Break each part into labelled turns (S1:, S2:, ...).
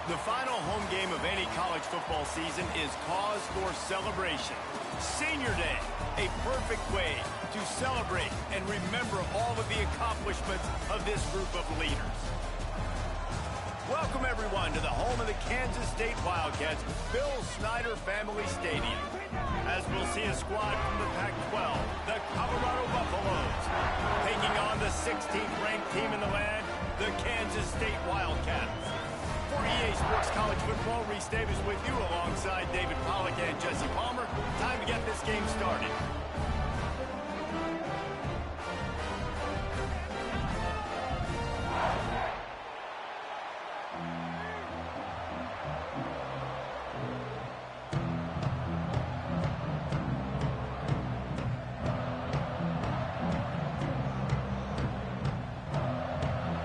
S1: The final home game of any college football season is cause for celebration. Senior Day, a perfect way to celebrate and remember all of the accomplishments of this group of leaders. Welcome, everyone, to the home of the Kansas State Wildcats, Bill Snyder Family Stadium. As we'll see a squad from the Pac-12, the Colorado Buffaloes, taking on the 16th ranked team in the land, the Kansas State Wildcats. For EA Sports College Football, Reese Davis with you alongside David Pollack and Jesse Palmer. Time to get this game started.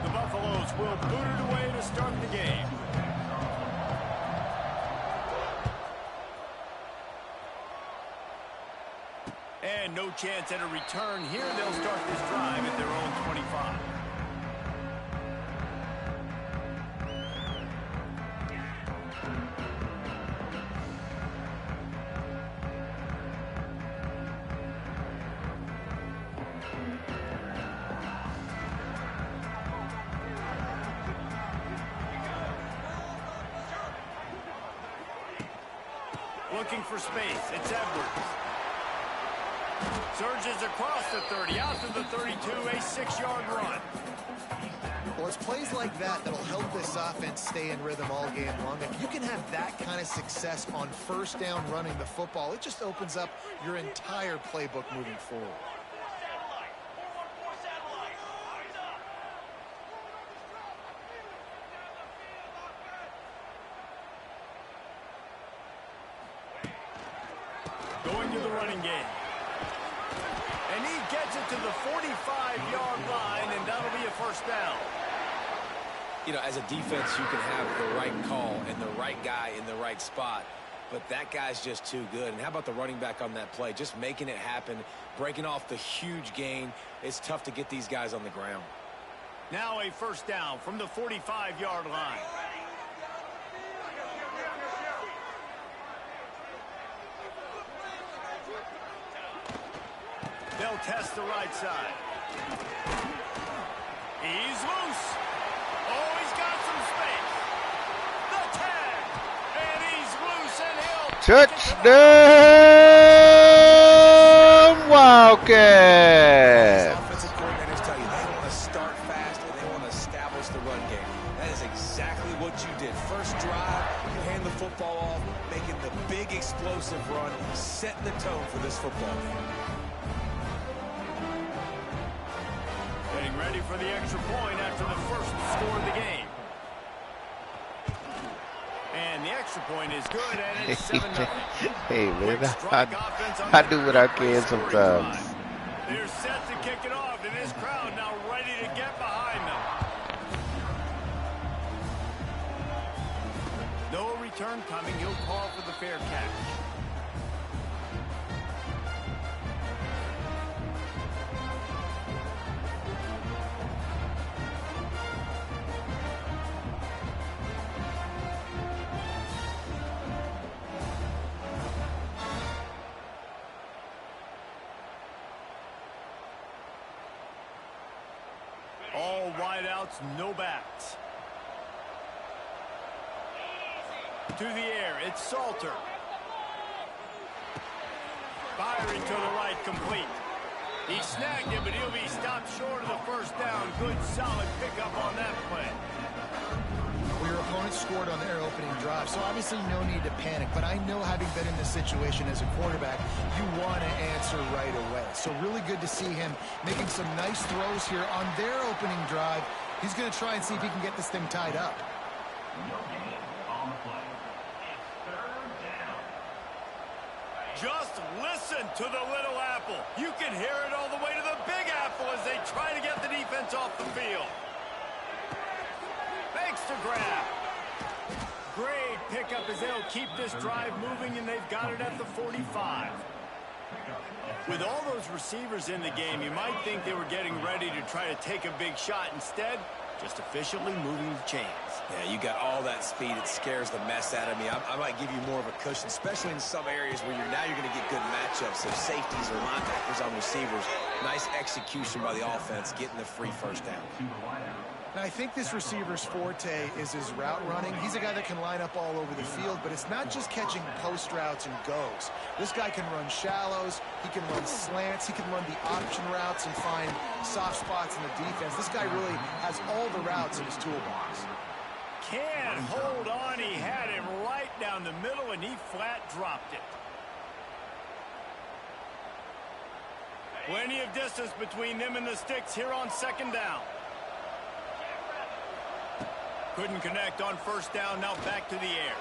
S1: The Buffaloes will boot it away to start the game. And no chance at a return here. They'll start this drive at their own 25. Looking for space. It's Edwards. Surges across the 30, out to the 32, a 6-yard run.
S2: Well, it's plays like that that'll help this offense stay in rhythm all game long. If you can have that kind of success on first down running the football, it just opens up your entire playbook moving forward.
S1: Going to the running game. And he gets it to the 45-yard line, and that'll be a first down.
S3: You know, as a defense, you can have the right call and the right guy in the right spot, but that guy's just too good. And how about the running back on that play? Just making it happen, breaking off the huge gain. It's tough to get these guys on the ground.
S1: Now a first down from the 45-yard line. They'll test the right side. He's loose. Oh, he's got some space. The tag. And he's loose, and he'll...
S4: Touchdown, Wildcats!
S3: Offensive coordinators tell you they want to start fast and they want to establish the run game. That is exactly what you did. First drive, you hand the football off, making the big explosive run, setting the tone for this football game.
S1: Getting ready for the extra point after the first score of the game. And the extra point is good, and it's 7-0.
S4: Hey, man, I do what I can sometimes.
S1: They're set to kick it off, and this crowd now ready to get behind them. No return coming. He'll call for the fair catch. All wideouts, no backs. To the air, it's Salter. Firing to the right, complete. He snagged it, but he'll be stopped short of the first down. Good, solid pickup on that play.
S2: Well, your opponent scored on their opening drive, so obviously no need to panic. But I know, having been in this situation as a quarterback, you want to answer right away. So really good to see him making some nice throws here on their opening drive. He's going to try and see if he can get this thing tied up.
S1: Just listen to the Little Apple. You can hear it all the way to the Big Apple as they try to get the defense off the field. Thanks to grab. Great pickup as they'll keep this drive moving, and they've got it at the 45. With all those receivers in the game, you might think they were getting ready to try to take a big shot. Instead, Just efficiently moving the chains.
S3: Yeah, you got all that speed. It scares the mess out of me. I might give you more of a cushion, especially in some areas where you're going to get good matchups of safeties or linebackers on receivers. Nice execution by the offense, getting the free first down.
S2: Now, I think this receiver's forte is his route running. He's a guy that can line up all over the field, but it's not just catching post routes and goes. This guy can run shallows, he can run slants, he can run the option routes and find soft spots in the defense. This guy really has all the routes in his toolbox.
S1: Can't hold on. He had him right down the middle, and he flat dropped it. Plenty of distance between them and the sticks here on second down. Couldn't connect on first down. Now back to the air.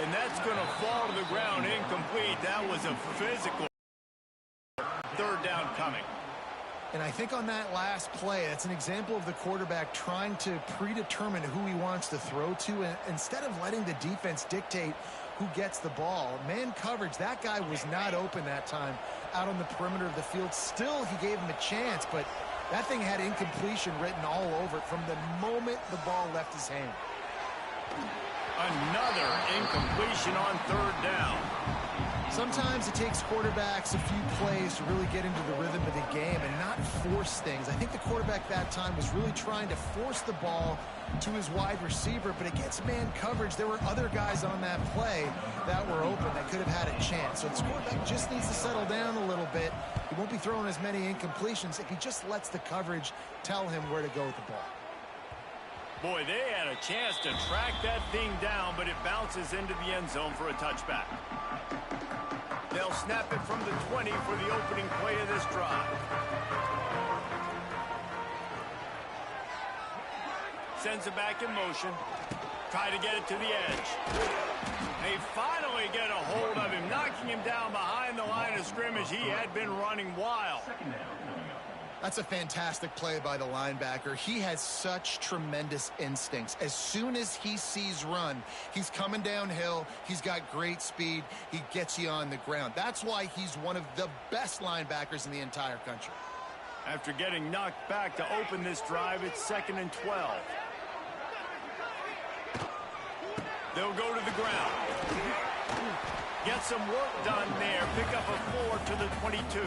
S1: And that's going to fall to the ground incomplete. That was a physical third down coming.
S2: And I think on that last play, that's an example of the quarterback trying to predetermine who he wants to throw to, and instead of letting the defense dictate who gets the ball. Man coverage, that guy was not open that time out on the perimeter of the field. Still, he gave him a chance, but that thing had incompletion written all over it from the moment the ball left his hand.
S1: Another incompletion on third down.
S2: Sometimes it takes quarterbacks a few plays to really get into the rhythm of the game and not force things. I think the quarterback that time was really trying to force the ball to his wide receiver, but against man coverage, there were other guys on that play that were open that could have had a chance. So this quarterback just needs to settle down a little bit. He won't be throwing as many incompletions if he just lets the coverage tell him where to go with the ball.
S1: Boy, they had a chance to track that thing down, but it bounces into the end zone for a touchback. They'll snap it from the 20 for the opening play of this drive. Sends it back in motion. Try to get it to the edge. They finally get a hold of him, knocking him down behind the line of scrimmage. He had been running wild.
S2: That's a fantastic play by the linebacker. He has such tremendous instincts. As soon as he sees run, he's coming downhill. He's got great speed. He gets you on the ground. That's why he's one of the best linebackers in the entire country.
S1: After getting knocked back to open this drive, it's 2nd and 12. They'll go to the ground. Get some work done there. Pick up a 4 to the 22.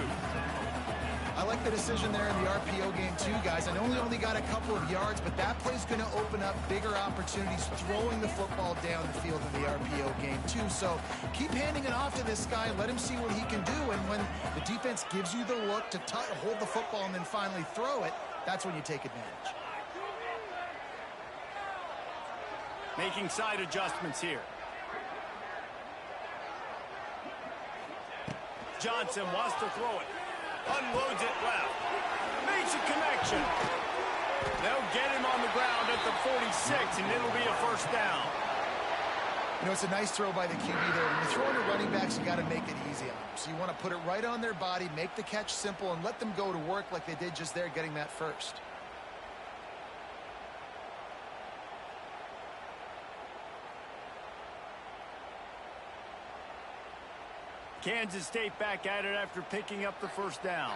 S2: I like the decision there in the RPO game too, guys. I know he only got a couple of yards, but that play's going to open up bigger opportunities throwing the football down the field in the RPO game too. So keep handing it off to this guy. Let him see what he can do. And when the defense gives you the look to hold the football and then finally throw it, that's when you take advantage.
S1: Making side adjustments here. Johnson wants to throw it. Unloads it left. Makes a connection. They'll get him on the ground at the 46, and it'll be a first down.
S2: You know, it's a nice throw by the QB there. When you're throwing to running backs, you got to make it easy on them. So you want to put it right on their body, make the catch simple, and let them go to work like they did just there, getting that first.
S1: Kansas State back at it after picking up the first down.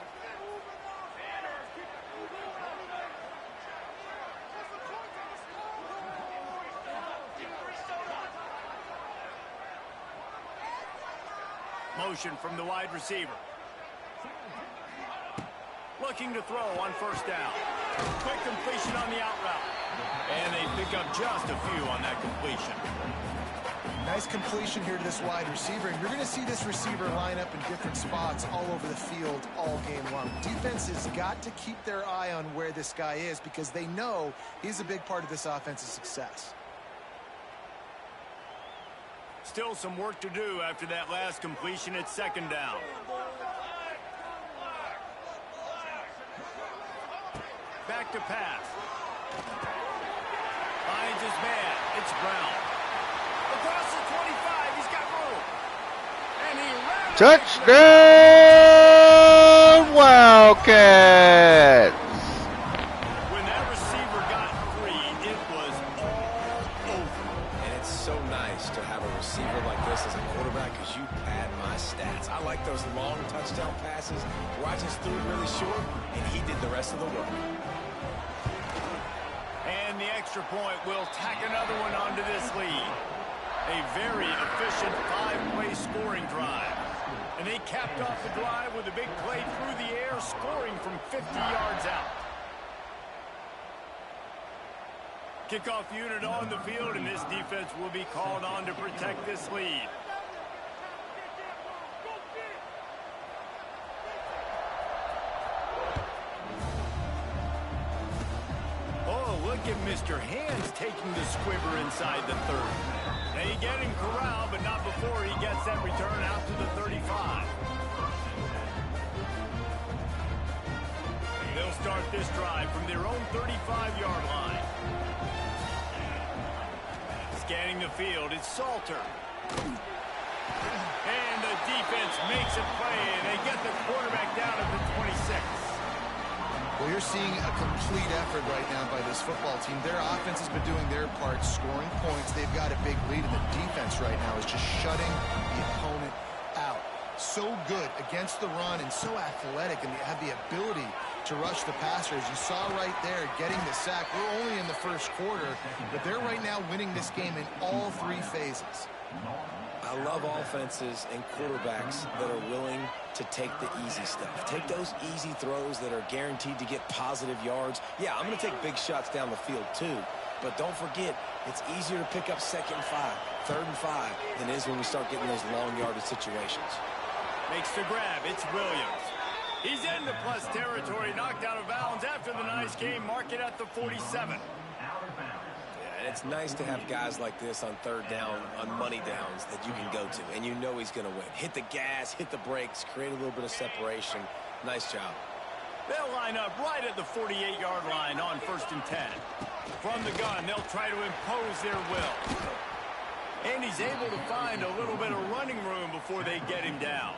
S1: Motion from the wide receiver. Looking to throw on first down. Quick completion on the out route. And they pick up just a few on that completion.
S2: Nice completion here to this wide receiver, and you're going to see this receiver line up in different spots all over the field all game long. Defense has got to keep their eye on where this guy is because they know he's a big part of this offense's success.
S1: Still some work to do after that last completion at second down. Back to pass. Finds his man. It's Brown. Across the 25, he's got room. And he ran.
S4: Touchdown, Wildcats!
S1: When that receiver got free, it was all over.
S3: And it's so nice to have a receiver like this as a quarterback because you pad my stats. I like those long touchdown passes. Rogers threw it really short, and he did the rest of the work.
S1: And the extra point will tack another one onto this lead. A very efficient 5-play scoring drive. And they capped off the drive with a big play through the air, scoring from 50 yards out. Kickoff unit on the field, and this defense will be called on to protect this lead. Look at Mr. Hands taking the squibber inside the 30. They get him corralled, but not before he gets that return out to the 35. They'll start this drive from their own 35-yard line. Scanning the field, it's Salter. And the defense makes a play, and they get the quarterback down at the 26.
S2: Well, you're seeing a complete effort right now by this football team. Their offense has been doing their part, scoring points. They've got a big lead, and the defense right now is just shutting the opponent out. So good against the run and so athletic, and they have the ability to rush the passer. As you saw right there, getting the sack. We're only in the first quarter, but they're right now winning this game in all three phases.
S3: I love offenses and quarterbacks that are willing to take the easy stuff. Take those easy throws that are guaranteed to get positive yards. Yeah, I'm going to take big shots down the field too, but don't forget, it's easier to pick up 2nd and 5, 3rd and 5 than it is when we start getting those long yardage situations.
S1: Makes the grab. It's Williams. He's into plus territory, knocked out of bounds after the nice game. Mark it at the 47.
S3: And it's nice to have guys like this on 3rd down, on money downs that you can go to, and you know he's going to win. Hit the gas, hit the brakes, create a little bit of separation. Nice job.
S1: They'll line up right at the 48-yard line on 1st and 10. From the gun, they'll try to impose their will. And he's able to find a little bit of running room before they get him down.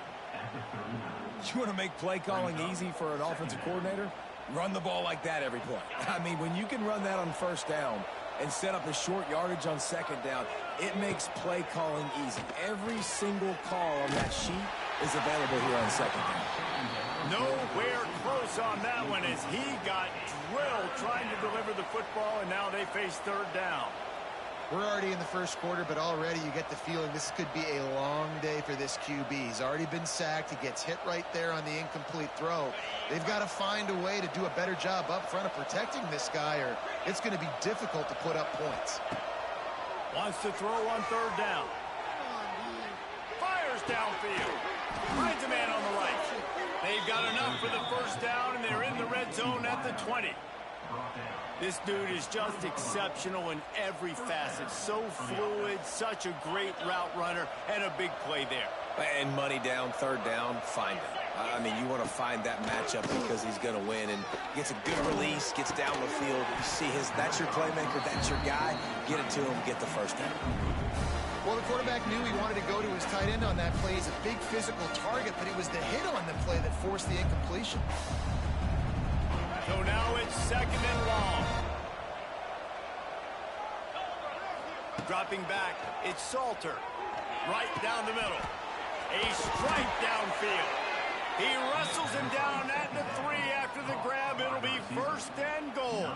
S3: You want to make play calling easy for an offensive coordinator? Run the ball like that every play. I mean, when you can run that on 1st down and set up a short yardage on 2nd down, it makes play calling easy. Every single call on that sheet is available here on 2nd down.
S1: Nowhere close on that one as he got drilled trying to deliver the football, and now they face 3rd down.
S2: We're already in the first quarter, but already you get the feeling this could be a long day for this QB. He's already been sacked. He gets hit right there on the incomplete throw. They've got to find a way to do a better job up front of protecting this guy, or it's going to be difficult to put up points.
S1: Wants to throw on 3rd down. Fires downfield. Finds a man on the right. They've got enough for the 1st down, and they're in the red zone at the 20. This dude is just exceptional in every facet. So fluid, such a great route runner, and a big play there.
S3: And money down, 3rd down, find him. I mean, you want to find that matchup because he's going to win, and gets a good release, gets down the field. You see that's your playmaker, that's your guy. Get it to him, get the 1st down.
S2: Well, the quarterback knew he wanted to go to his tight end on that play. He's a big physical target, but it was the hit on the play that forced the incompletion.
S1: So now it's 2nd and long. Dropping back, it's Salter. Right down the middle. A strike downfield. He wrestles him down at the 3 after the grab. It'll be 1st and goal.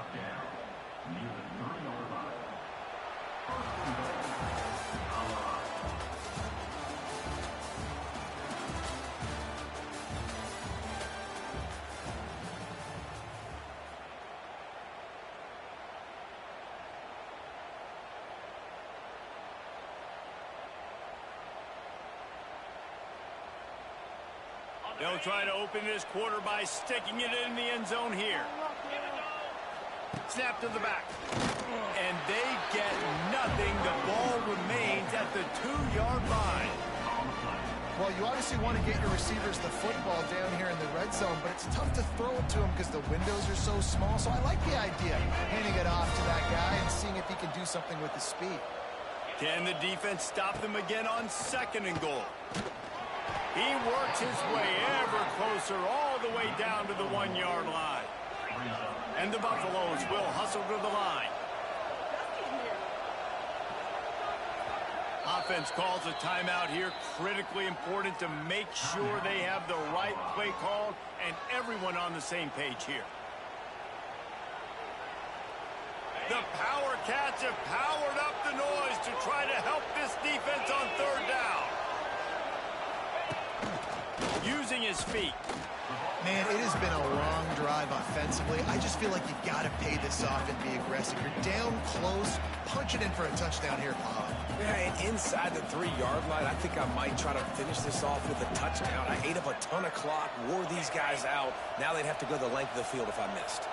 S1: They'll try to open this quarter by sticking it in the end zone here. Snap to the back. And they get nothing. The ball remains at the 2-yard line.
S2: Well, you obviously want to get your receivers the football down here in the red zone, but it's tough to throw it to them because the windows are so small. So I like the idea, handing it off to that guy and seeing if he can do something with his speed.
S1: Can the defense stop them again on 2nd and goal? He works his way ever closer all the way down to the 1-yard line. And the Buffaloes will hustle to the line. Offense calls a timeout here. Critically important to make sure they have the right play called and everyone on the same page here. The Power Cats have powered up the noise to try to help this defense on third down. Using his feet.
S2: Man, it has been a long drive offensively. I just feel like you've got to pay this off and be aggressive. You're down close. Punch it in for a touchdown here, Bob.
S3: Yeah, and inside the 3-yard line, I think I might try to finish this off with a touchdown. I ate up a ton of clock, wore these guys out. Now they'd have to go the length of the field if I missed.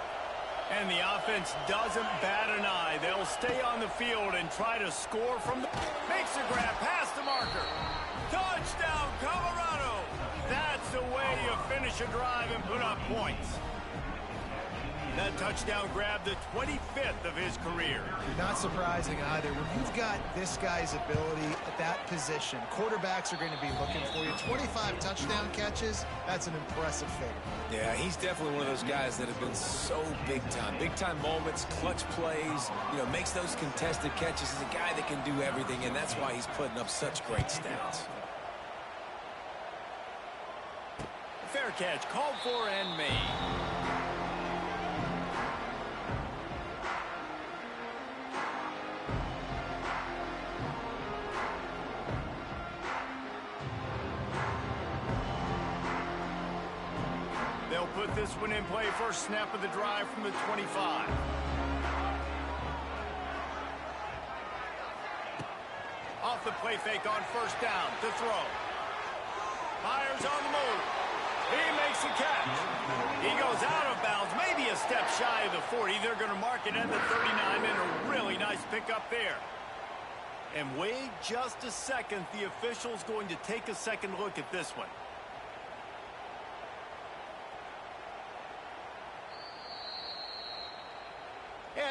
S1: And the offense doesn't bat an eye. They'll stay on the field and try to score from the... Makes a grab past the marker. Touchdown, Colorado! That's the way you finish a drive and put up points. That touchdown grabbed the 25th of his career.
S2: Not surprising either. When you've got this guy's ability at that position, quarterbacks are going to be looking for you. 25 touchdown catches, that's an impressive figure.
S3: Yeah, he's definitely one of those guys that have been so big time. Big time moments, clutch plays, makes those contested catches. He's a guy that can do everything, and that's why he's putting up such great stats.
S1: Fair catch, called for and made. They'll put this one in play. First snap of the drive from the 25. Off the play fake on first down to throw. Fires on the move. He makes the catch. He goes out of bounds, maybe a step shy of the 40. They're going to mark it at the 39, and a really nice pickup there. And wait just a second. The official's going to take a second look at this one.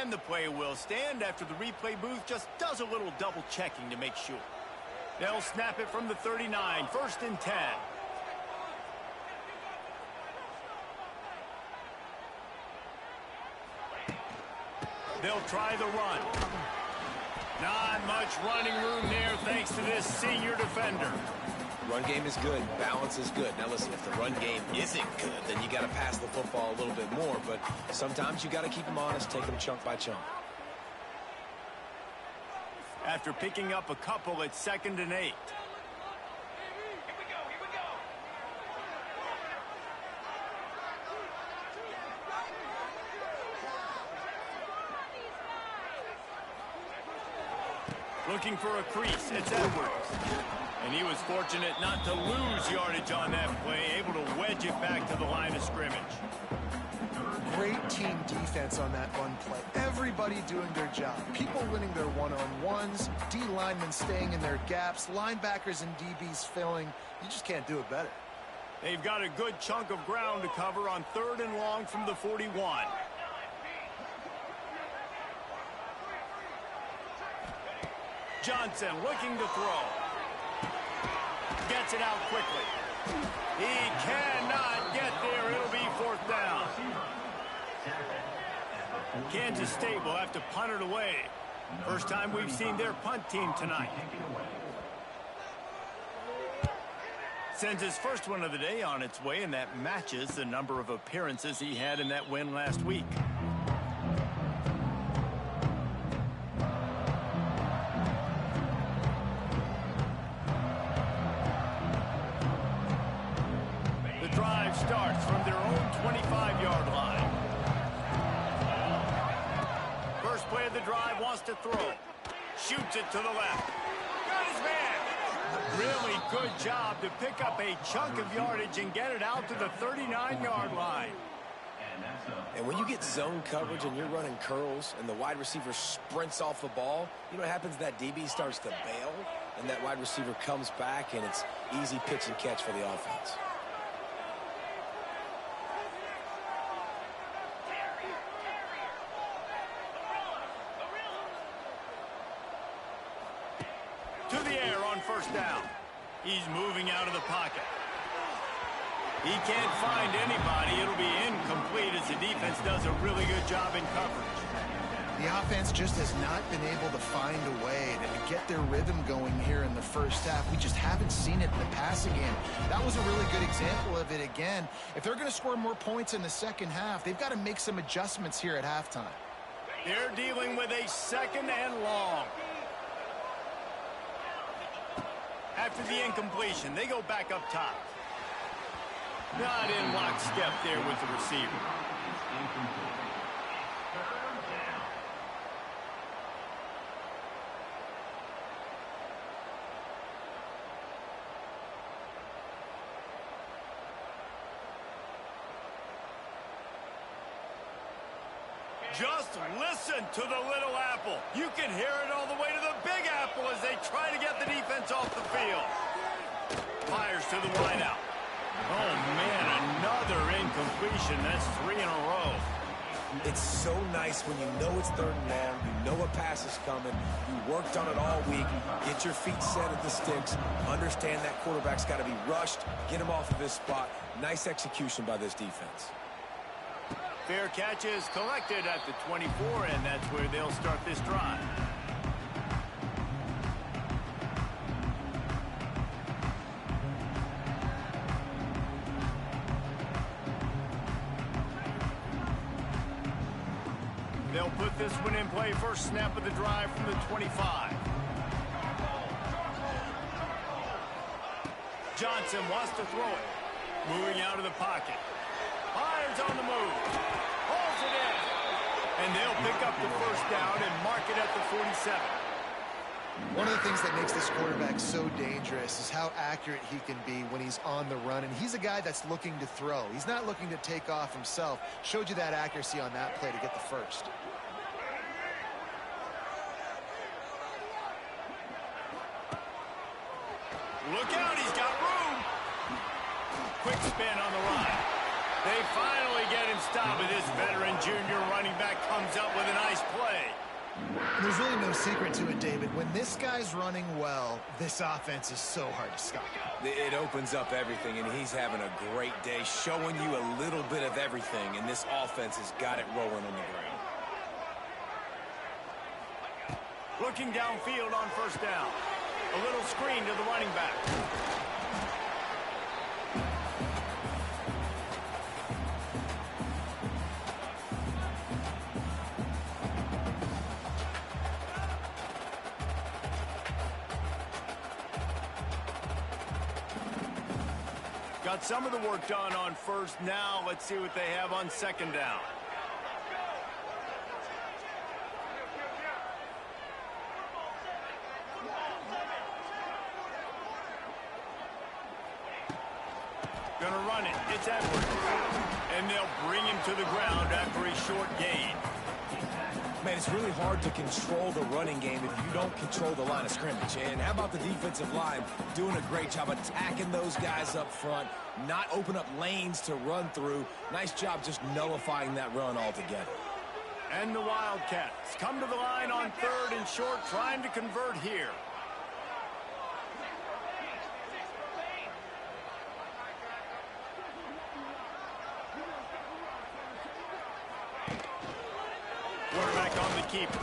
S1: And the play will stand after the replay booth just does a little double checking to make sure. They'll snap it from the 39, first and 10. They'll try the run. Not much running room there thanks to this senior defender.
S3: Run game is good. Balance is good. Now, listen, if the run game isn't good, then you got to pass the football a little bit more. But sometimes you got to keep them honest, take them chunk by chunk.
S1: After picking up a couple at 2nd and 8. Looking for a crease. It's Edwards. And he was fortunate not to lose yardage on that play, able to wedge it back to the line of scrimmage.
S2: Great team defense on that run play. Everybody doing their job. People winning their one-on-ones, D linemen staying in their gaps, linebackers and DBs filling. You just can't do it better.
S1: They've got a good chunk of ground to cover on 3rd and long from the 41. Johnson looking to throw. Gets it out quickly. He cannot get there. It'll be 4th down. Kansas State will have to punt it away. First time we've seen their punt team tonight. Sends his first one of the day on its way, and that matches the number of appearances he had in that win last week. Starts from their own 25-yard line. First play of the drive, wants to throw. Shoots it to the left. Got his man. Really good job to pick up a chunk of yardage and get it out to the 39-yard line.
S3: And when you get zone coverage and you're running curls and the wide receiver sprints off the ball, you know what happens? That DB starts to bail, and that wide receiver comes back, and it's easy pitch and catch for the offense.
S1: To the air on first down. He's moving out of the pocket. He can't find anybody. It'll be incomplete as the defense does a really good job in coverage.
S2: The offense just has not been able to find a way to get their rhythm going here in the first half. We just haven't seen it in the passing game. That was a really good example of it again. If they're going to score more points in the second half, they've got to make some adjustments here at halftime.
S1: They're dealing with a 2nd and long. After the incompletion, they go back up top. Not in lockstep there with the receiver. Just listen to the little apple. You can hear it all the way to the big apple as they try to get the defense off the field. Fires to the wideout. Oh, man, another incompletion. That's 3 in a row.
S3: It's so nice when you know it's 3rd and long, you know a pass is coming, you worked on it all week, get your feet set at the sticks, understand that quarterback's got to be rushed, get him off of this spot. Nice execution by this defense.
S1: Fair catch is collected at the 24, and that's where they'll start this drive. They'll put this one in play first snap of the drive from the 25. Johnson wants to throw it. Moving out of the pocket. Fires on the move. Holds it in. And they'll pick up the first down and mark it at the 47.
S2: One of the things that makes this quarterback so dangerous is how accurate he can be when he's on the run. And he's a guy that's looking to throw. He's not looking to take off himself. Showed you that accuracy on that play to get the first.
S1: Look out, he's got room. Quick spin on the run. They finally get him stopped, but this veteran junior running back comes up with a nice play.
S2: There's really no secret to it, David. When this guy's running well, this offense is so hard to stop.
S3: It opens up everything, and he's having a great day, showing you a little bit of everything, and this offense has got it rolling on the ground.
S1: Looking downfield on first down. A little screen to the running back. Got some of the work done on first. Now let's see what they have on 2nd down. Gonna run it. It's Edwards. And they'll bring him to the ground after a short gain.
S3: Man, it's really hard to control the running game if you don't control the line of scrimmage. And how about the defensive line doing a great job attacking those guys up front, not open up lanes to run through. Nice job just nullifying that run altogether.
S1: And the Wildcats come to the line on 3rd and short, trying to convert here. Quarterback on the keeper.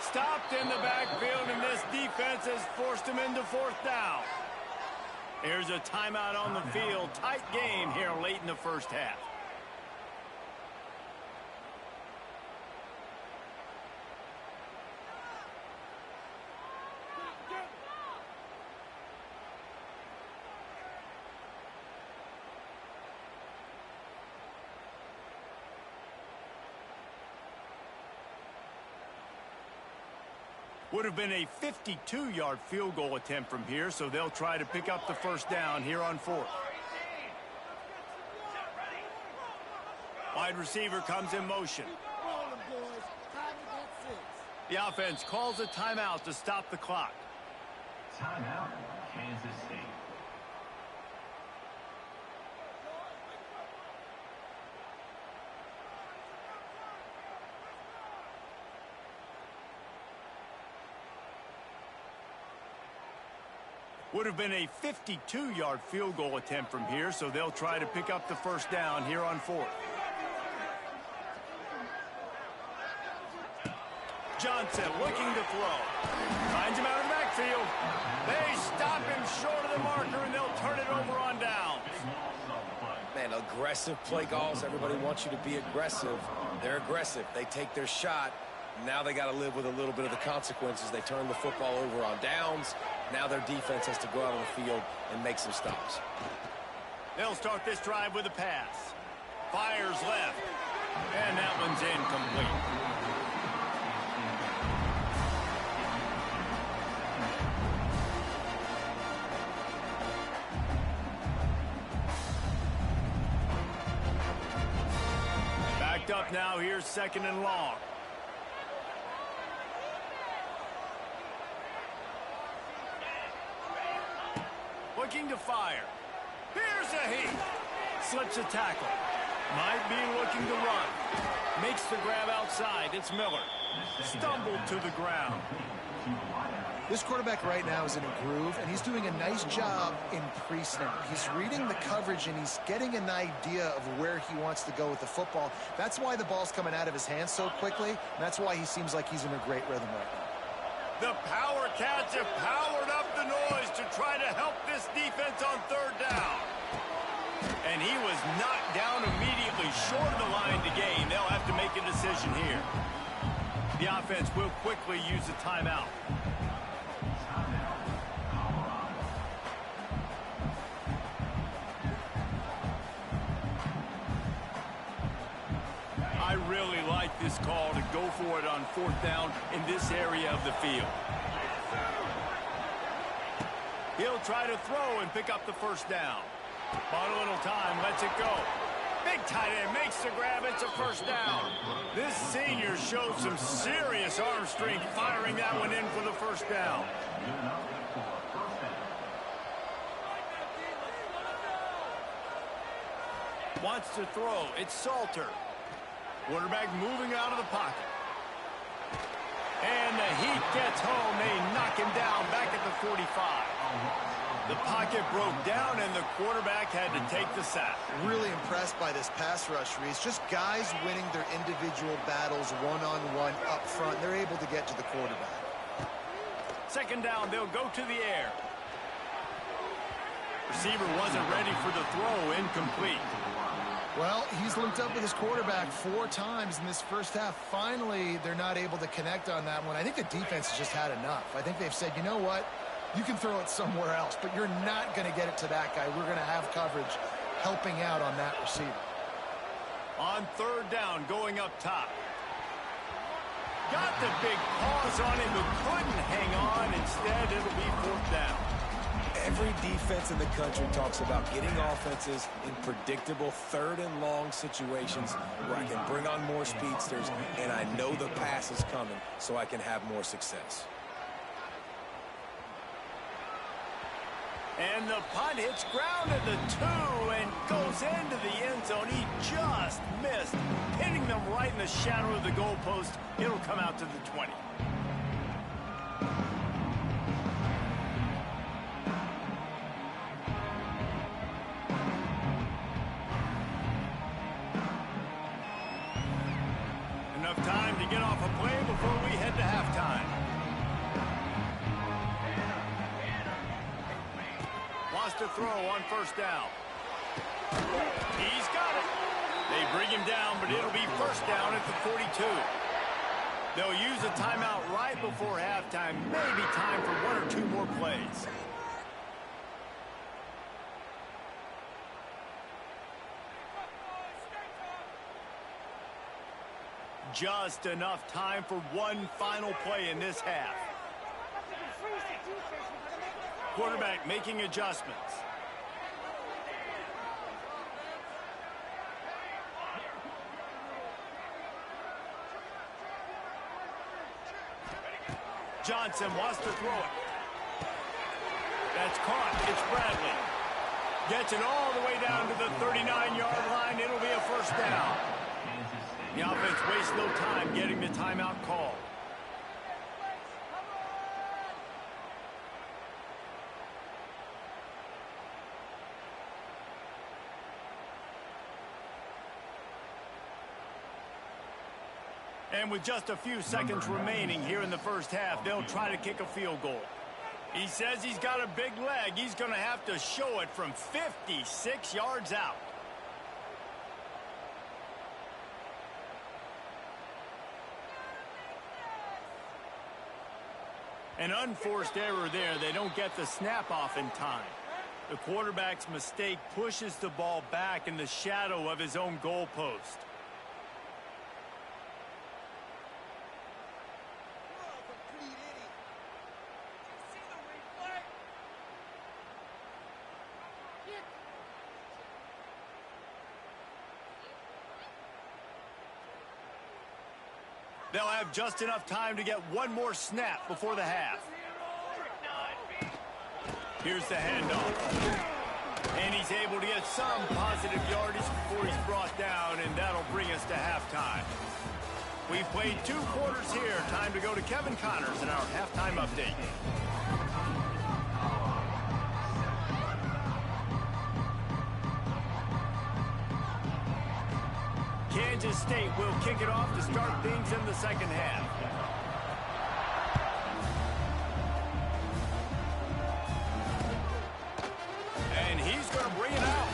S1: Stopped in the backfield, and this defense has forced him into 4th down. Here's a timeout on the field. Tight game here late in the first half. Would have been a 52-yard field goal attempt from here, so they'll try to pick up the first down here on 4th. Wide receiver comes in motion. The offense calls a timeout to stop the clock.
S5: Timeout, Kansas State.
S1: Would have been a 52-yard field goal attempt from here, so they'll try to pick up the first down here on 4th. Johnson looking to throw. Finds him out of the backfield. They stop him short of the marker, and they'll turn it over on downs.
S3: Man, aggressive play calls. Everybody wants you to be aggressive. They're aggressive. They take their shot. Now they got to live with a little bit of the consequences. They turn the football over on downs. Now their defense has to go out on the field and make some stops.
S1: They'll start this drive with a pass. Fires left. And that one's incomplete. Backed up now. Here's 2nd and long. Looking to fire. Here's a heat. Slips a tackle. Might be looking to run. Makes the grab outside. It's Miller. Stumbled to the ground.
S2: This quarterback right now is in a groove, and he's doing a nice job in pre-snap. He's reading the coverage, and he's getting an idea of where he wants to go with the football. That's why the ball's coming out of his hands so quickly, and that's why he seems like he's in a great rhythm right now.
S1: The Power Cats have powered up the noise to try to help this defense on 3rd down. And he was knocked down immediately short of the line to gain. They'll have to make a decision here. The offense will quickly use a timeout. I really like this call to go for it on 4th down in this area of the field. He'll try to throw and pick up the 1st down. Bought a little time, lets it go. Big tight end makes the grab. It's a 1st down. This senior shows some serious arm strength firing that one in for the 1st down. Wants to throw. It's Salter. Quarterback moving out of the pocket. And the heat gets home. They knock him down back at the 45. The pocket broke down, and the quarterback had to take the sack.
S2: Really impressed by this pass rush, Reese. Just guys winning their individual battles one-on-one up front. They're able to get to the quarterback.
S1: 2nd down, they'll go to the air. Receiver wasn't ready for the throw. Incomplete.
S2: Well, he's linked up with his quarterback 4 times in this 1st half. Finally, they're not able to connect on that one. I think the defense has just had enough. I think they've said, you know what? You can throw it somewhere else, but you're not going to get it to that guy. We're going to have coverage helping out on that receiver.
S1: On 3rd down, going up top. Got the big paws on him, but couldn't hang on. Instead, it'll be 4th down.
S3: Every defense in the country talks about getting offenses in predictable 3rd and long situations where I can bring on more speedsters, and I know the pass is coming, so I can have more success.
S1: And the punt hits ground at the 2 and goes into the end zone. He just missed, hitting them right in the shadow of the goalpost. It'll come out to the 20. Enough time to get off a play before we head to halftime. Wants to throw on 1st down. He's got it. They bring him down, but it'll be 1st down at the 42. They'll use a timeout right before halftime. Maybe time for 1 or 2 more plays. Just enough time for 1 final play in this half. Quarterback making adjustments. Johnson wants to throw it. That's caught. It's Bradley. Gets it all the way down to the 39-yard line. It'll be a 1st down. The offense wastes no time getting the timeout call. And with just a few seconds remaining here in the 1st half, they'll try to kick a field goal. He says he's got a big leg. He's going to have to show it from 56 yards out. An unforced error there. They don't get the snap off in time. The quarterback's mistake pushes the ball back in the shadow of his own goalpost. They'll have just enough time to get one more snap before the half. Here's the handoff. And he's able to get some positive yardage before he's brought down, and that'll bring us to halftime. We've played 2 quarters here. Time to go to Kevin Connors in our halftime update. Kansas State will kick it off to start things in the second half. And he's going to bring it out.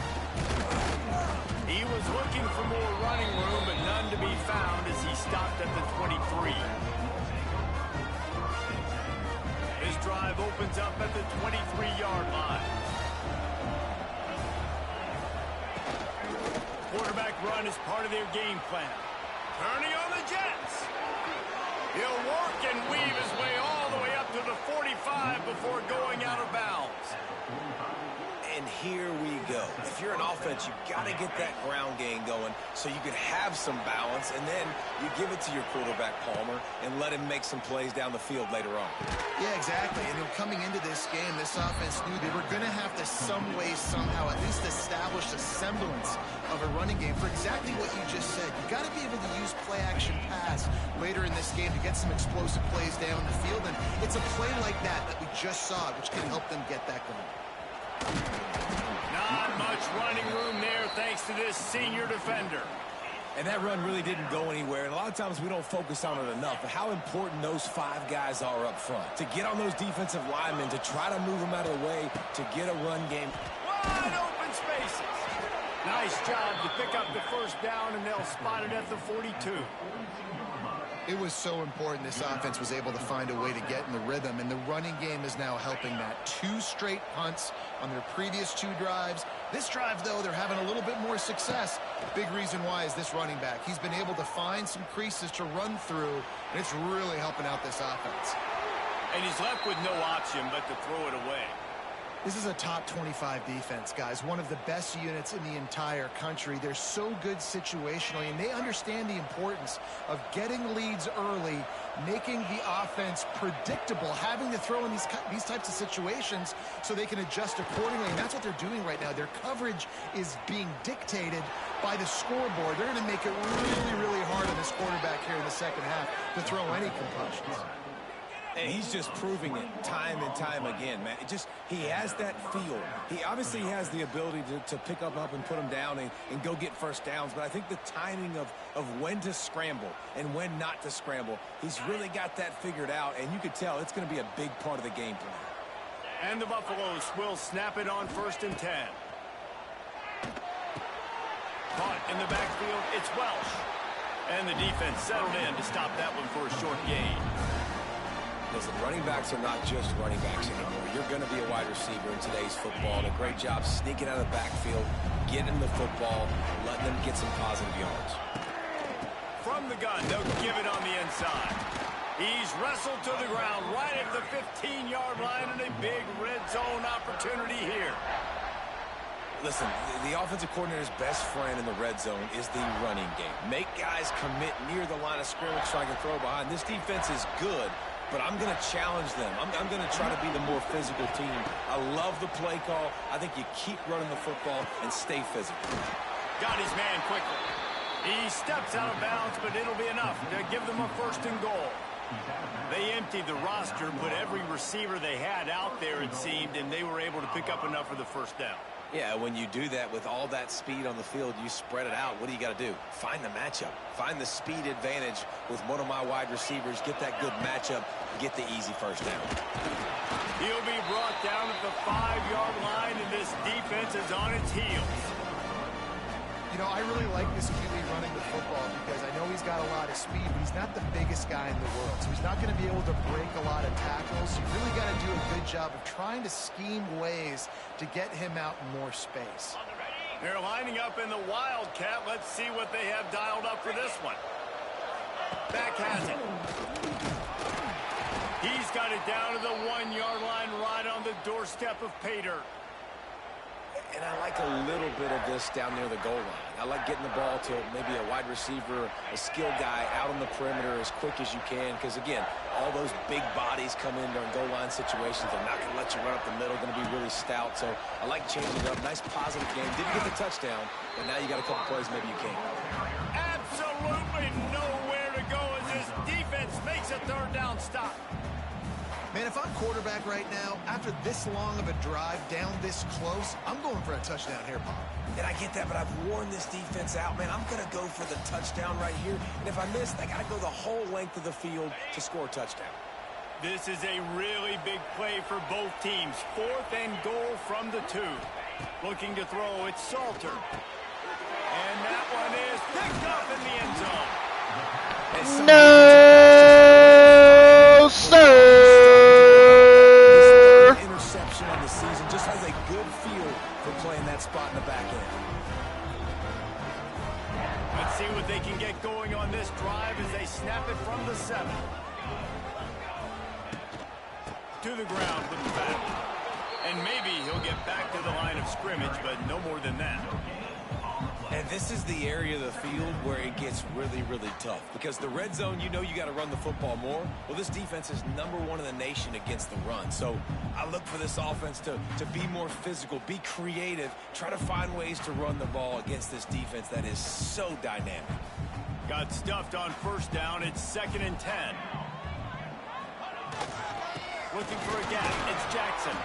S1: He was looking for more running room, but none to be found as he stopped at the 23. This drive opens up at the 23-yard line. Quarterback run is part of their game plan. Turning on the Jets. He'll work and weave his way all the way up to the 45 before going out of bounds.
S3: And here we go. If you're an offense, you've got to get that ground game going so you can have some balance, and then you give it to your quarterback, Palmer, and let him make some plays down the field later on.
S2: Yeah, exactly. And coming into this game, this offense knew they were going to have to some way, somehow, at least establish a semblance of a running game for exactly what you just said. You got to be able to use play-action pass later in this game to get some explosive plays down the field, and it's a play like that we just saw, which can help them get that going.
S1: Not much running room there thanks to this senior defender.
S3: And that run really didn't go anywhere. And a lot of times we don't focus on it enough. But how important those 5 guys are up front. To get on those defensive linemen, to try to move them out of the way, to get a run game.
S1: Wide open spaces. Nice job to pick up the first down, and they'll spot it at the 42.
S2: It was so important this offense was able to find a way to get in the rhythm, and the running game is now helping that. 2 straight punts on their previous 2 drives. This drive, though, they're having a little bit more success. Big reason why is this running back. He's been able to find some creases to run through, and it's really helping out this offense.
S1: And he's left with no option but to throw it away.
S2: This is a top 25 defense, guys. One of the best units in the entire country. They're so good situationally, and they understand the importance of getting leads early, making the offense predictable, having to throw in these types of situations so they can adjust accordingly, and that's what they're doing right now. Their coverage is being dictated by the scoreboard. They're going to make it really, really hard on this quarterback here in the second half to throw any concussions.
S3: And he's just proving it time and time again, man. He has that feel. He obviously has the ability to pick up and put him down and go get first downs. But I think the timing of when to scramble and when not to scramble, he's really got that figured out. And you could tell it's going to be a big part of the game plan.
S1: And the Buffaloes will snap it on 1st and 10. Caught in the backfield, it's Welsh. And the defense settled in to stop that one for a short gain.
S3: Listen, running backs are not just running backs anymore. You're going to be a wide receiver in today's football. And a great job sneaking out of the backfield, getting the football, letting them get some positive yards.
S1: From the gun, they'll give it on the inside. He's wrestled to the ground right at the 15-yard line, and a big red zone opportunity here.
S3: Listen, the offensive coordinator's best friend in the red zone is the running game. Make guys commit near the line of scrimmage so I can throw behind. This defense is good, but I'm going to challenge them. I'm going to try to be the more physical team. I love the play call. I think you keep running the football and stay physical.
S1: Got his man quickly. He steps out of bounds, but it'll be enough to give them a 1st and goal. They emptied the roster, put every receiver they had out there, it seemed, and they were able to pick up enough for the first down.
S3: Yeah, when you do that with all that speed on the field, you spread it out. What do you got to do? Find the matchup. Find the speed advantage with one of my wide receivers. Get that good matchup. Get the easy first down.
S1: He'll be brought down at the 5-yard line, and this defense is on its heels.
S2: You know, I really like this QB running the football because I know he's got a lot of speed, but he's not the biggest guy in the world, so he's not going to be able to break a lot of tackles. You really got to do a good job of trying to scheme ways to get him out in more space.
S1: They're lining up in the Wildcat. Let's see what they have dialed up for this one. Back has it. He's got it down to the 1-yard line, right on the doorstep of pay dirt.
S3: And I like a little bit of this down near the goal line. I like getting the ball to maybe a wide receiver, a skilled guy out on the perimeter as quick as you can. Because, again, all those big bodies come in during goal line situations. They're not going to let you run up the middle. Going to be really stout. So I like changing it up. Nice positive game. Didn't get the touchdown, but now you got a couple plays maybe you can.
S1: Absolutely nowhere to go as this defense makes a third down stop.
S2: Man, if I'm quarterback right now, after this long of a drive down this close, I'm going for a touchdown here, Bob.
S3: And I get that, but I've worn this defense out, man. I'm going to go for the touchdown right here. And if I miss, I got to go the whole length of the field to score a touchdown.
S1: This is a really big play for both teams. 4th and goal from the 2. Looking to throw, it's Salter. And that one is picked up in the end zone.
S4: No, sir.
S3: Interception on the season, just has a good feel for playing that spot in the back end.
S1: Let's see what they can get going on this drive as they snap it from the 7. To the ground with the back. And maybe he'll get back to the line of scrimmage, but no more than that.
S3: And this is the area of the field where it gets really, really tough. Because the red zone, you know you got to run the football more. Well, this defense is #1 in the nation against the run. So I look for this offense to be more physical, be creative, try to find ways to run the ball against this defense that is so dynamic.
S1: Got stuffed on 1st down. It's 2nd and 10. Looking for a gap. It's Jackson.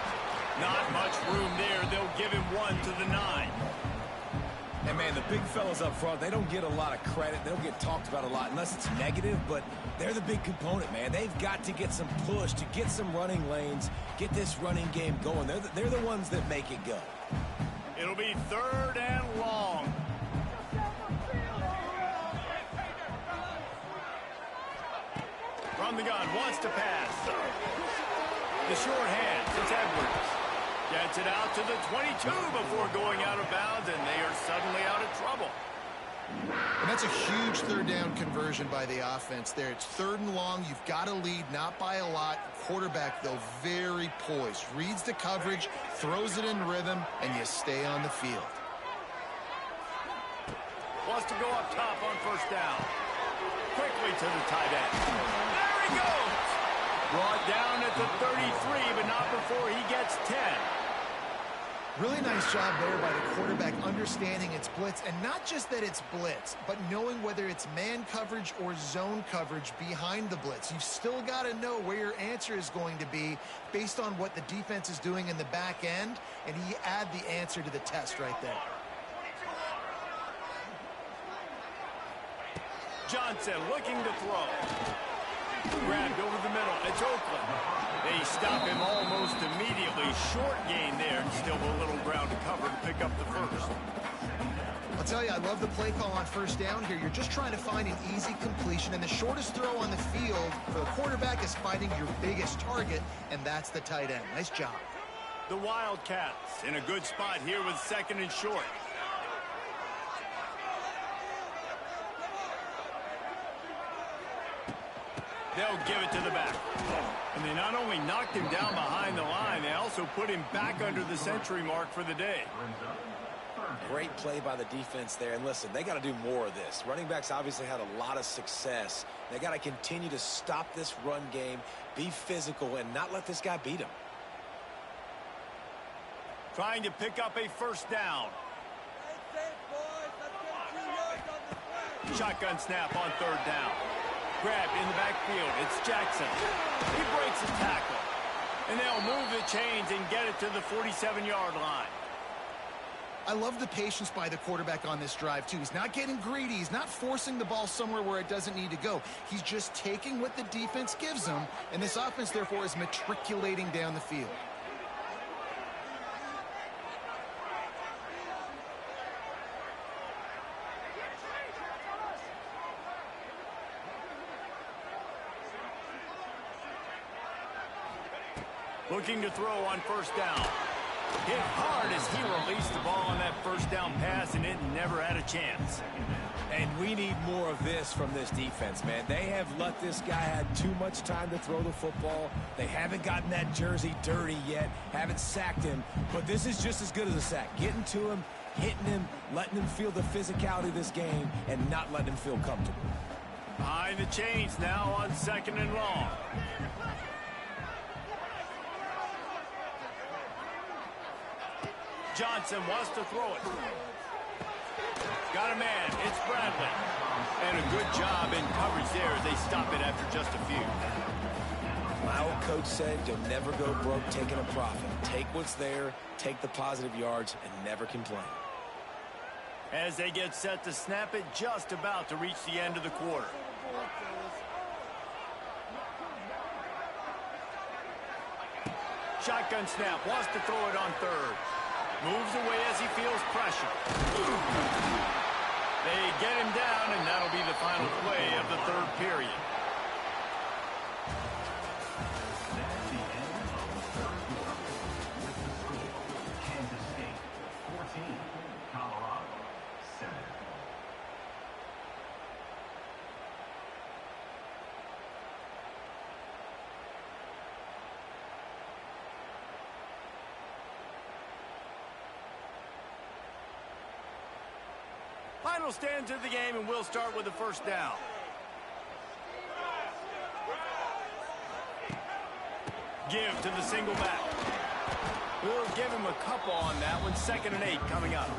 S1: Not much room there. They'll give him 1 to the 9.
S3: And, man, the big fellas up front, they don't get a lot of credit. They don't get talked about a lot unless it's negative, but they're the big component, man. They've got to get some push, to get some running lanes, get this running game going. They're the ones that make it go.
S1: It'll be 3rd and long. From the gun, wants to pass. The short hand, it's Edwards. Gets it out to the 22 before going out of bounds, and they are suddenly out of trouble.
S2: And that's a huge 3rd down conversion by the offense there. It's 3rd and long. You've got to lead, not by a lot. Quarterback, though, very poised. Reads the coverage, throws it in rhythm, and you stay on the field.
S1: Wants to go up top on 1st down. Quickly to the tight end. There he goes! Brought down at the 33, but not before he gets 10.
S2: Really nice job there by the quarterback understanding it's blitz, and not just that it's blitz, but knowing whether it's man coverage or zone coverage behind the blitz. You've still got to know where your answer is going to be based on what the defense is doing in the back end, and he add the answer to the test right there.
S1: Johnson looking to throw. Grabbed over the middle. It's Oakland. They stop him almost immediately. Short gain there, and still a little ground to cover to pick up the 1st.
S2: I'll tell you, I love the play call on 1st down here. You're just trying to find an easy completion, and the shortest throw on the field for the quarterback is finding your biggest target, and that's the tight end. Nice job.
S1: The Wildcats in a good spot here with 2nd and short. They'll give it to the back. And they not only knocked him down behind the line, they also put him back under the century mark for the day.
S3: Great play by the defense there. And listen, they got to do more of this. Running backs obviously had a lot of success. They got to continue to stop this run game, be physical, and not let this guy beat him.
S1: Trying to pick up a 1st down. Shotgun snap on 3rd down. Grabbed in the backfield. It's Jackson. He breaks a tackle. And they'll move the chains and get it to the 47-yard line.
S2: I love the patience by the quarterback on this drive, too. He's not getting greedy. He's not forcing the ball somewhere where it doesn't need to go. He's just taking what the defense gives him, and this offense, therefore, is matriculating down the field.
S1: Looking to throw on first down. Hit hard as he released the ball on that first down pass, and it never had a chance.
S3: And we need more of this from this defense, man. They have let this guy have too much time to throw the football. They haven't gotten that jersey dirty yet, haven't sacked him. But this is just as good as a sack. Getting to him, hitting him, letting him feel the physicality of this game, and not letting him feel comfortable.
S1: Behind the chains now on 2nd and long. Johnson wants to throw it. Got a man. It's Bradley. And a good job in coverage there as they stop it after just a few.
S3: My old coach said you'll never go broke taking a profit. Take what's there, take the positive yards, and never complain.
S1: As they get set to snap it, just about to reach the end of the quarter. Shotgun snap. Wants to throw it on third. Moves away as he feels pressure. They get him down, and that'll be the final play of the third period.
S5: That's the end of the third quarter. With the score, Kansas State 14, Colorado 7.
S1: Final stands of the game, and we'll start with the first down. Give to the single back. We'll give him a couple on that one. 2nd and 8 coming up.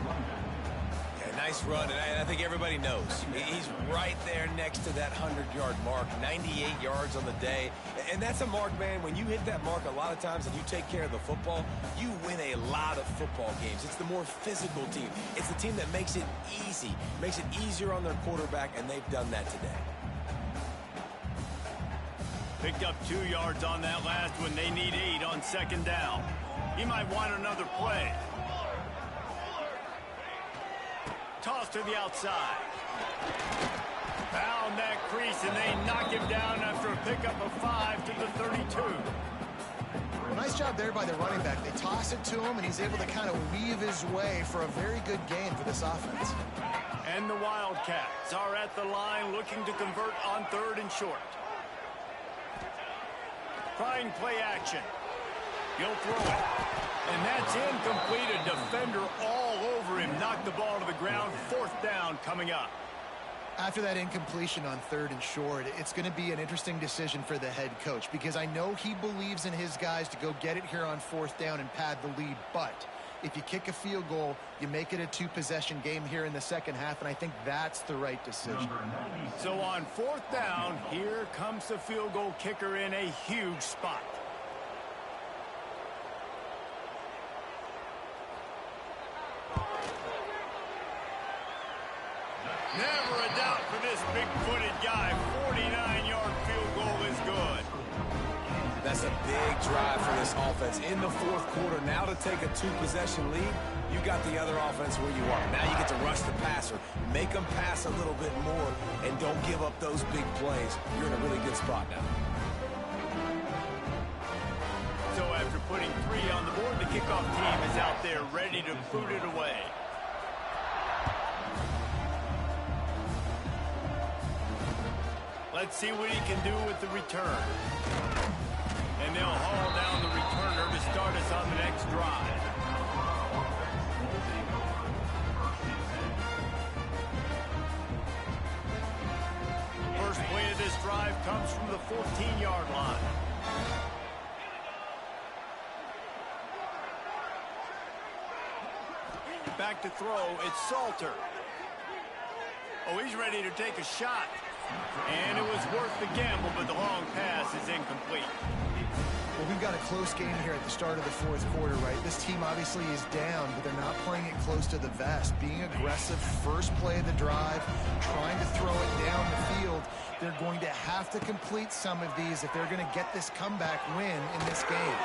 S3: Yeah, nice run, and I think everybody knows. He's right there next to that 100-yard mark, 98 yards on the day. And that's a mark, man. When you hit that mark a lot of times and you take care of the football, you win a lot of football games. It's the more physical team. It's the team that makes it easy, makes it easier on their quarterback, and they've done that today.
S1: Picked up 2 yards on that last one. They need 8 on 2nd down. He might want another play. Toss to the outside. Found that crease, and they knock him down after a pickup of 5 to the 32.
S2: Well, nice job there by the running back. They toss it to him, and he's able to kind of weave his way for a very good gain for this offense.
S1: And the Wildcats are at the line looking to convert on 3rd and short. Trying play action. He'll throw it. And that's incomplete. A defender all over him. Knocked the ball to the ground. 4th down coming up.
S2: After that incompletion on 3rd and short, it's going to be an interesting decision for the head coach, because I know he believes in his guys to go get it here on 4th down and pad the lead. But if you kick a field goal, you make it a 2-possession game here in the second half, and I think that's the right decision.
S1: So on 4th down, here comes the field goal kicker in a huge spot. Never a doubt for this big-footed guy. 49-yard field goal is good.
S3: That's a big drive for this offense in the 4th quarter. Now to take a 2-possession lead, you got the other offense where you are. Now you get to rush the passer, make them pass a little bit more, and don't give up those big plays. You're in a really good spot now.
S1: So after putting 3 on the board, the kickoff team is out there ready to boot it away. Let's see what he can do with the return. And they'll haul down the returner to start us on the next drive. First play of this drive comes from the 14-yard line. Back to throw, it's Salter. Oh, he's ready to take a shot. And it was worth the gamble, but the long pass is incomplete.
S2: Well, we've got a close game here at the start of the 4th quarter, right? This team obviously is down, but they're not playing it close to the vest. Being aggressive, first play of the drive, trying to throw it down the field. They're going to have to complete some of these if they're going to get this comeback win in this game.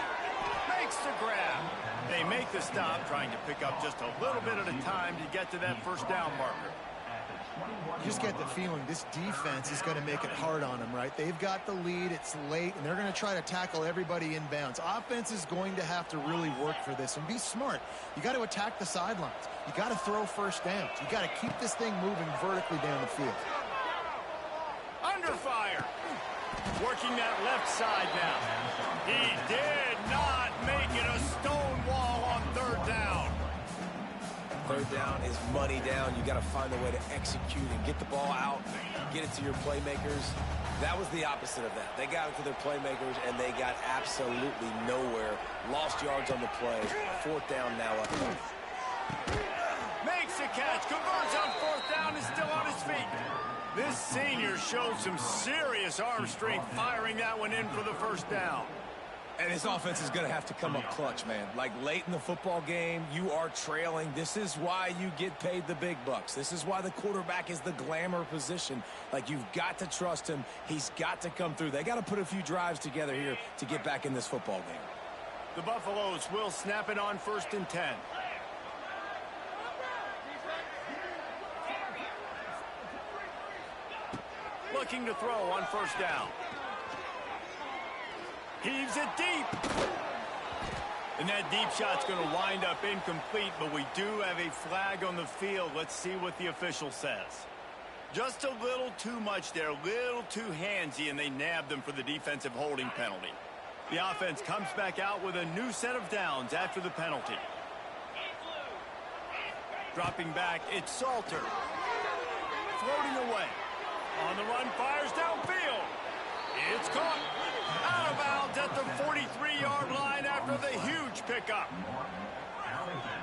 S1: Makes the grab. They make the stop, trying to pick up just a little bit at a time to get to that first down marker.
S2: You just get the feeling this defense is going to make it hard on them, right? They've got the lead, it's late, and they're going to try to tackle everybody inbounds. Offense is going to have to really work for this and be smart. You got to attack the sidelines. You got to throw first downs. You got to keep this thing moving vertically down the field.
S1: Under fire. Working that left side now. He did not make it a stone wall on third down.
S3: Third down is money down. You got to find a way to execute and get the ball out, get it to your playmakers. That was the opposite of that. They got it to their playmakers, and they got absolutely nowhere. Lost yards on the play. Fourth down now up.
S1: Makes the catch, converts on fourth down, is still on his feet. This senior showed some serious arm strength firing that one in for the first down.
S3: And his offense is going to have to come up clutch, man. Like late in the football game, you are trailing. This is why you get paid the big bucks. This is why the quarterback is the glamour position. Like, you've got to trust him. He's got to come through. They got to put a few drives together here to get back in this football game.
S1: The Buffaloes will snap it on 1st and 10. Looking to throw on 1st down. Heaves it deep. And that deep shot's going to wind up incomplete, but we do have a flag on the field. Let's see what the official says. Just a little too much there, a little too handsy, and they nabbed them for the defensive holding penalty. The offense comes back out with a new set of downs after the penalty. Dropping back, it's Salter. Floating away. On the run, fires downfield. It's caught. Out of bounds at the 43-yard line after the huge pickup.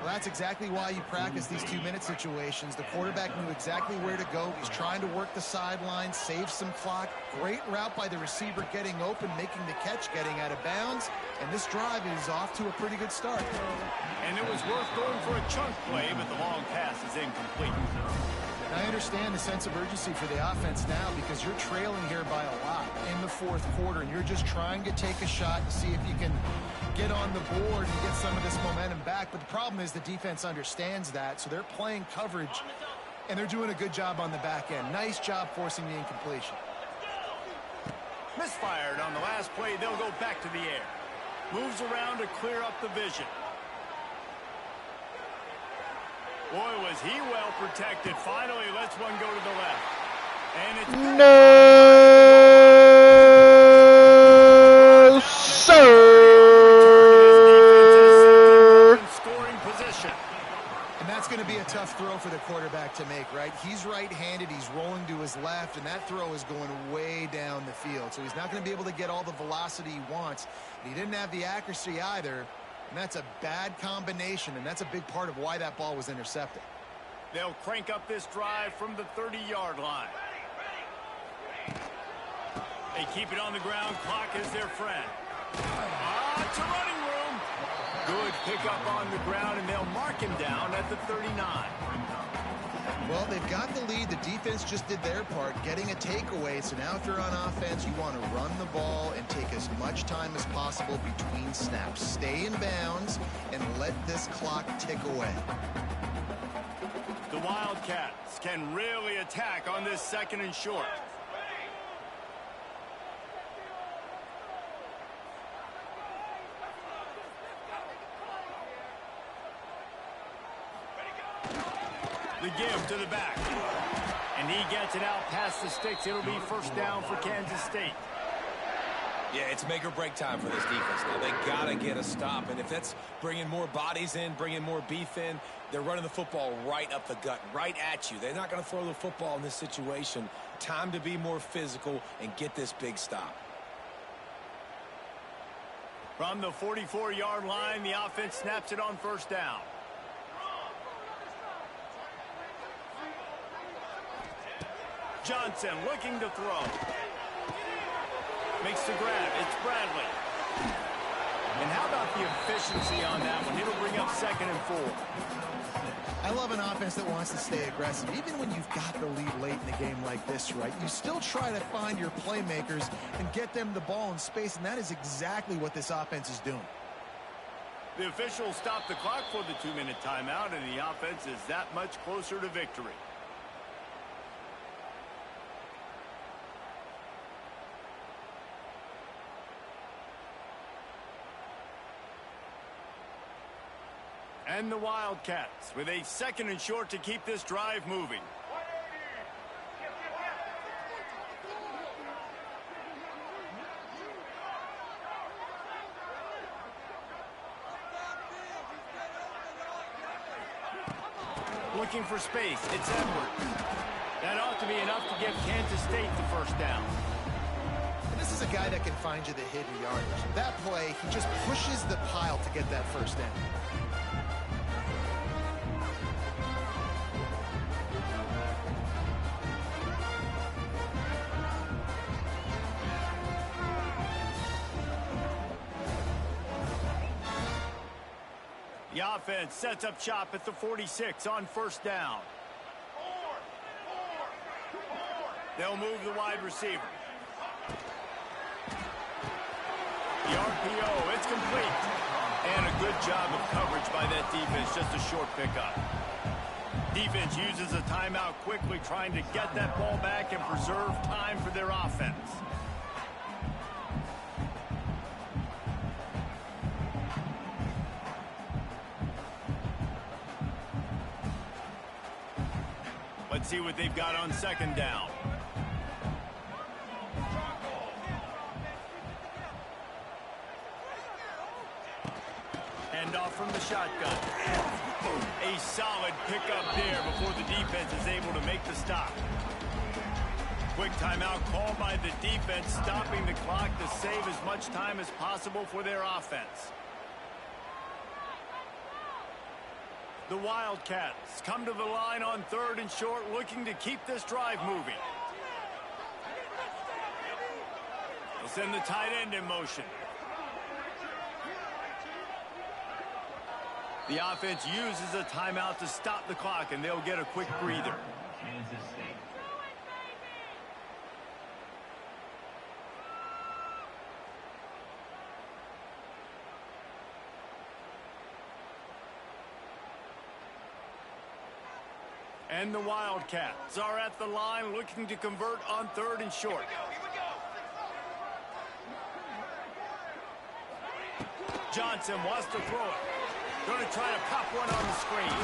S2: Well, that's exactly why you practice these 2-minute situations. The quarterback knew exactly where to go. He's trying to work the sideline, save some clock. Great route by the receiver getting open, making the catch, getting out of bounds. And this drive is off to a pretty good start.
S1: And it was worth going for a chunk play, but the long pass is incomplete.
S2: I understand the sense of urgency for the offense now because you're trailing here by a lot in the fourth quarter, and you're just trying to take a shot and see if you can get on the board and get some of this momentum back. But the problem is the defense understands that, so they're playing coverage, and they're doing a good job on the back end. Nice job forcing the incompletion.
S1: Misfired on the last play. They'll go back to the air. Moves around to clear up the vision. Boy, was he well protected. Finally lets one go to the left. And it's
S4: no, sir.
S1: Scoring position.
S2: And that's going to be a tough throw for the quarterback to make, right? He's right-handed, he's rolling to his left, and that throw is going way down the field. So he's not going to be able to get all the velocity he wants. And he didn't have the accuracy either. And that's a bad combination, and that's a big part of why that ball was intercepted.
S1: They'll crank up this drive from the 30-yard line. They keep it on the ground. Clock is their friend. It's a running room. Good pickup on the ground, and they'll mark him down at the 39.
S2: Well, they've got the lead. The defense just did their part, getting a takeaway. So now if you're on offense, you want to run the ball and take as much time as possible between snaps. Stay in bounds and let this clock tick away.
S1: The Wildcats can really attack on this 2nd and short. The give to the back. And he gets it out past the sticks. It'll be 1st down for Kansas State.
S3: Yeah, it's make or break time for this defense. Now, they got to get a stop. And if that's bringing more bodies in, bringing more beef in, they're running the football right up the gut, right at you. They're not going to throw the football in this situation. Time to be more physical and get this big stop.
S1: From the 44-yard line, the offense snaps it on 1st down. Johnson looking to throw. Makes the grab. It's Bradley. And how about the efficiency on that one? It'll bring up 2nd and 4.
S2: I love an offense that wants to stay aggressive. Even when you've got the lead late in the game like this, right, you still try to find your playmakers and get them the ball in space, and that is exactly what this offense is doing.
S1: The officials stop the clock for the 2-minute timeout, and the offense is that much closer to victory. And the Wildcats with a 2nd and short to keep this drive moving. Looking for space. It's Edwards. That ought to be enough to give Kansas State the first down.
S2: And this is a guy that can find you the hidden yardage. That play, he just pushes the pile to get that first down.
S1: The offense sets up shop at the 46 on first down. They'll move the wide receiver. The RPO, it's complete. And a good job of coverage by that defense, just a short pickup. Defense uses a timeout quickly, trying to get that ball back and preserve time for their offense. Let's see what they've got on 2nd down. Hand off from the shotgun. A solid pickup there before the defense is able to make the stop. Quick timeout called by the defense, stopping the clock to save as much time as possible for their offense. The Wildcats come to the line on 3rd and short, looking to keep this drive moving. They'll send the tight end in motion. The offense uses a timeout to stop the clock, and they'll get a quick breather.
S5: Kansas State.
S1: And the Wildcats are at the line looking to convert on 3rd and short. Johnson wants to throw it. Going to try to pop one on the screen.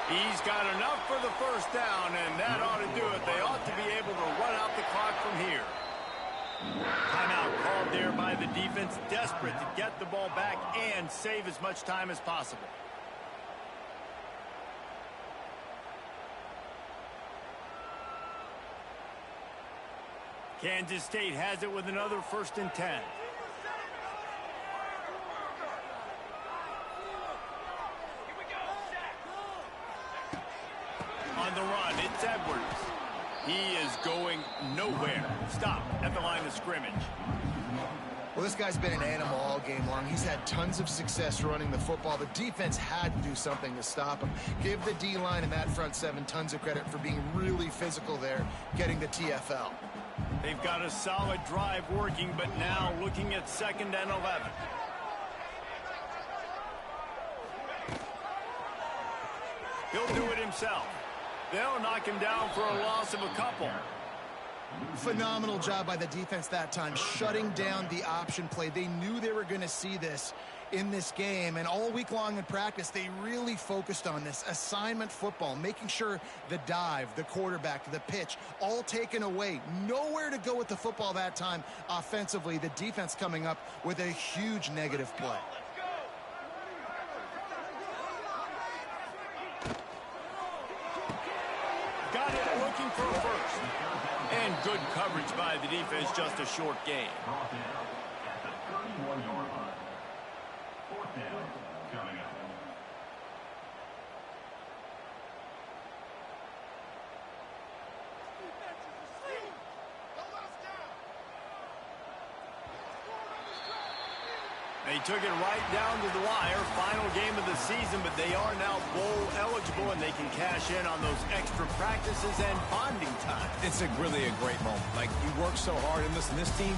S1: He's got enough for the first down, and that ought to do it. They ought to be able to run out the clock from here. Timeout called there by the defense, desperate to get the ball back and save as much time as possible. Kansas State has it with another 1st and 10. On the run, it's Edwards. He is going nowhere. Stop at the line of scrimmage.
S2: Well, this guy's been an animal all game long. He's had tons of success running the football. The defense had to do something to stop him. Give the D-line and that front 7 tons of credit for being really physical there, getting the TFL.
S1: They've got a solid drive working, but now looking at 2nd and 11. He'll do it himself. They'll knock him down for a loss of a couple.
S2: Phenomenal job by the defense that time, shutting down the option play. They knew they were going to see this in this game, and all week long in practice, they really focused on this assignment football, making sure the dive, the quarterback, the pitch, all taken away. Nowhere to go with the football that time offensively. The defense coming up with a huge negative play.
S1: Got it, looking for a first. And good coverage by the defense, just a short gain.
S5: Brought down at the 31-yard line. 4th down coming up.
S1: They took it right down to the wire. Final game of the season, but they are now bowl eligible, and they can cash in on those extra practices and bonding time.
S3: It's really a great moment. Like, you work so hard, and listen, this team,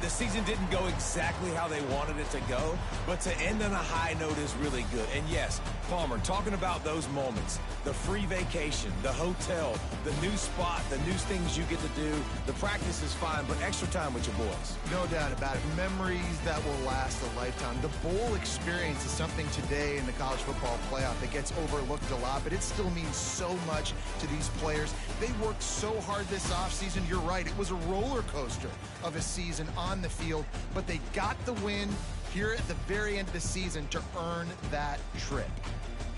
S3: the season didn't go exactly how they wanted it to go, but to end on a high note is really good. And yes, Palmer, talking about those moments, the free vacation, the hotel, the new spot, the new things you get to do, the practice is fine, but extra time with your boys.
S2: No doubt about it. Memories that will last a lifetime. lifetime. The bowl experience is something today in the college football playoff that gets overlooked a lot, but it still means so much to these players. They worked so hard this offseason. You're right, it was a roller coaster of a season on the field, but they got the win here at the very end of the season to earn that trip.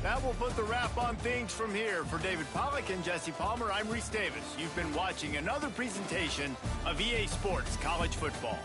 S1: That will put the wrap on things from here. For David Pollack and Jesse Palmer, I'm Reese Davis. You've been watching another presentation of EA Sports College Football.